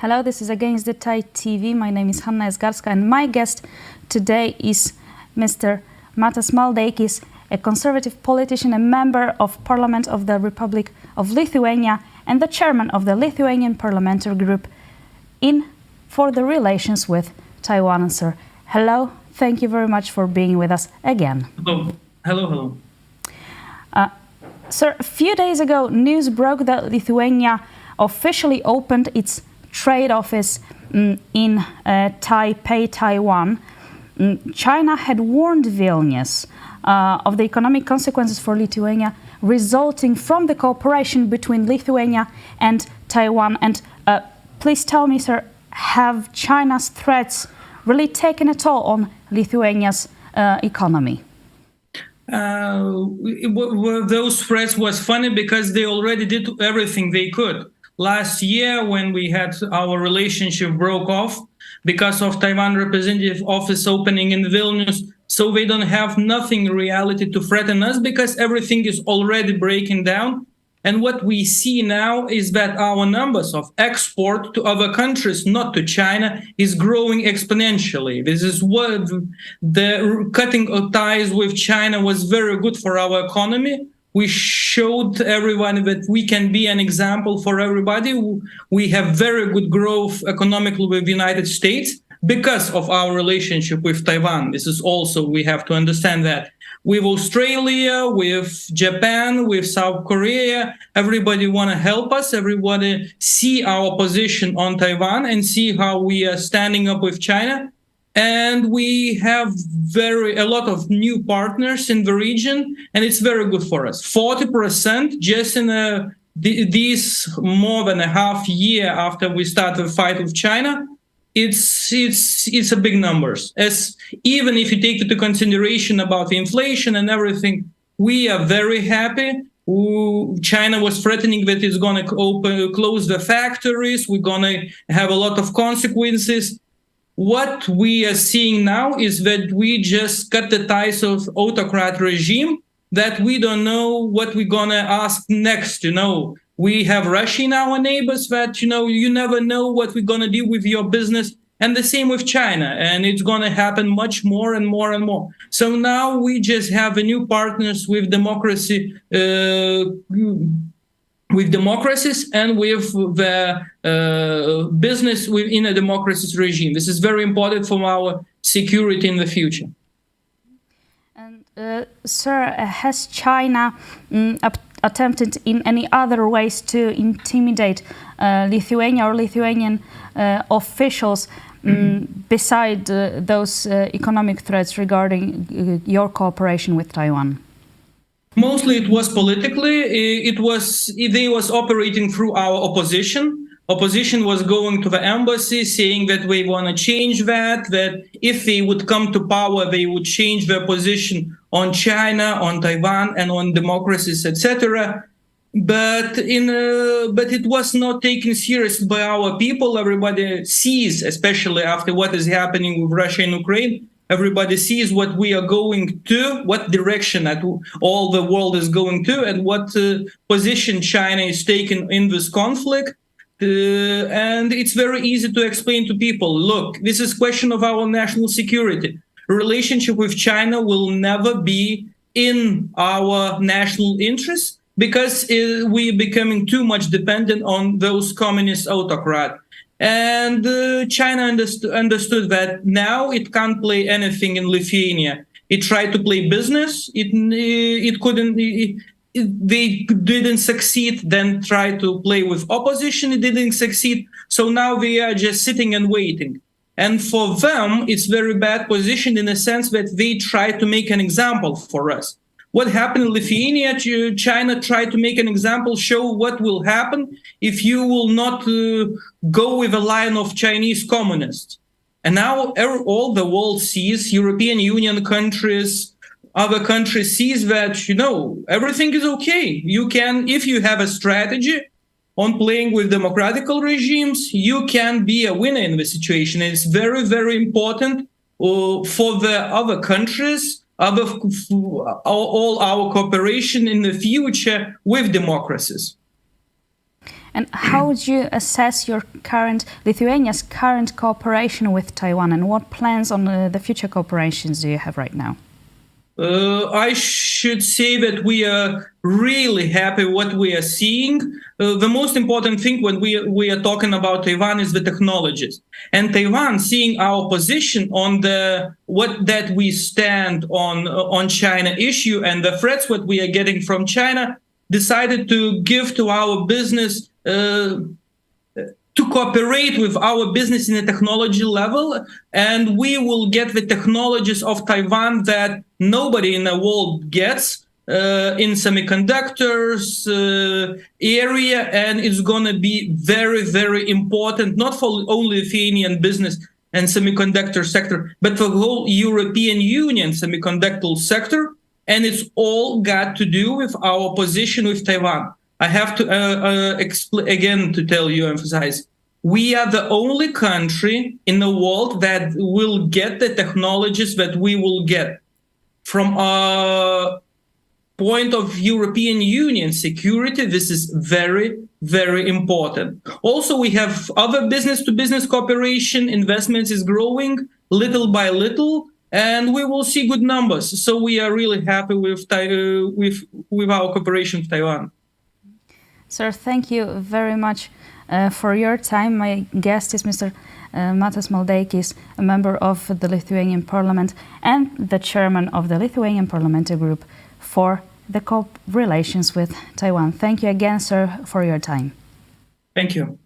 Hello, this is Against the Tide TV. My name is Hanna Esgarska, and my guest today is Mr. Matas Maldeikis, a conservative politician, a member of Parliament of the Republic of Lithuania, and the chairman of the Lithuanian Parliamentary Group for the relations with Taiwan. Sir, hello. Thank you very much for being with us again. Hello. Hello. Sir, a few days ago, news broke that Lithuania officially opened its trade office in Taipei, Taiwan. China had warned Vilnius of the economic consequences for Lithuania resulting from the cooperation between Lithuania and Taiwan. And please tell me, sir, have China's threats really taken a toll on Lithuania's economy? Those threats was funny because they already did everything they could. Last year, when we had our relationship broke off because of Taiwan representative office opening in Vilnius, so they don't have nothing in reality to threaten us because everything is already breaking down. And what we see now is that our numbers of export to other countries, not to China, is growing exponentially. This is what the cutting of ties with China was very good for our economy. We showed everyone that we can be an example for everybody. We have very good growth economically with the United States because of our relationship with Taiwan. This is also, we have to understand that. With Australia, with Japan, with South Korea, everybody want to help us. Everybody see our position on Taiwan and see how we are standing up with China. And we have a lot of new partners in the region, and it's very good for us. 40% just in this more than a half year after we started the fight with China. It's a big numbers. As even if you take into consideration about the inflation and everything, we are very happy. China was threatening that it's going to close the factories. We're going to have a lot of consequences. What we are seeing now is that we just cut the ties of autocrat regime, that we don't know what we're going to ask next, We have Russia in our neighbors that, you never know what we're going to do with your business. And the same with China. And it's going to happen much more and more and more. So now we just have a new partners with democracy, with democracies and with the business within a democracy regime. This is very important for our security in the future. And sir, has China attempted in any other ways to intimidate Lithuania or Lithuanian officials beside those economic threats regarding your cooperation with Taiwan? Mostly it was politically. They was operating through our opposition. Opposition was going to the embassy saying that we want to change that if they would come to power, they would change their position on China, on Taiwan, and on democracies, etc. But it was not taken seriously by our people. Everybody sees, especially after what is happening with Russia and Ukraine, everybody sees what we are going to, what direction that all the world is going to, and what position China is taking in this conflict. And it's very easy to explain to people, look, this is a question of our national security. Relationship with China will never be in our national interests because we're becoming too much dependent on those communist autocrats. And China understood that now it can't play anything in Lithuania. It tried to play business. It couldn't. They didn't succeed. Then tried to play with opposition. It didn't succeed. So now they are just sitting and waiting. And for them, it's very bad position in the sense that they try to make an example for us. What happened in Lithuania, China tried to make an example, show what will happen if you will not go with a line of Chinese communists. And now all the world sees, European Union countries, other countries sees that, everything is okay. You can, if you have a strategy on playing with democratical regimes, you can be a winner in the situation. And it's very, very important for the other countries, all our cooperation in the future with democracies. And how would you assess your Lithuania's current cooperation with Taiwan, and what plans on the future cooperations do you have right now? I should say that we are really happy what we are seeing. The most important thing when we are talking about Taiwan is the technologies. And Taiwan, seeing our position on that we stand on China issue and the threats what we are getting from China, decided to give to our business to cooperate with our business in a technology level, and we will get the technologies of Taiwan that nobody in the world gets in semiconductors area, and it's going to be very, very important, not for only Lithuanian business and semiconductor sector, but for the whole European Union semiconductor sector, and it's all got to do with our position with Taiwan. I have to again to tell you, emphasize, we are the only country in the world that will get the technologies that we will get. From a point of European Union security, this is very, very important. Also, we have other business-to-business cooperation. Investments is growing little by little, and we will see good numbers. So we are really happy with our cooperation with Taiwan. Sir, thank you very much for your time. My guest is Mr. Matas Maldeikis, a member of the Lithuanian Parliament and the chairman of the Lithuanian Parliamentary Group for the relations with Taiwan. Thank you again, sir, for your time. Thank you.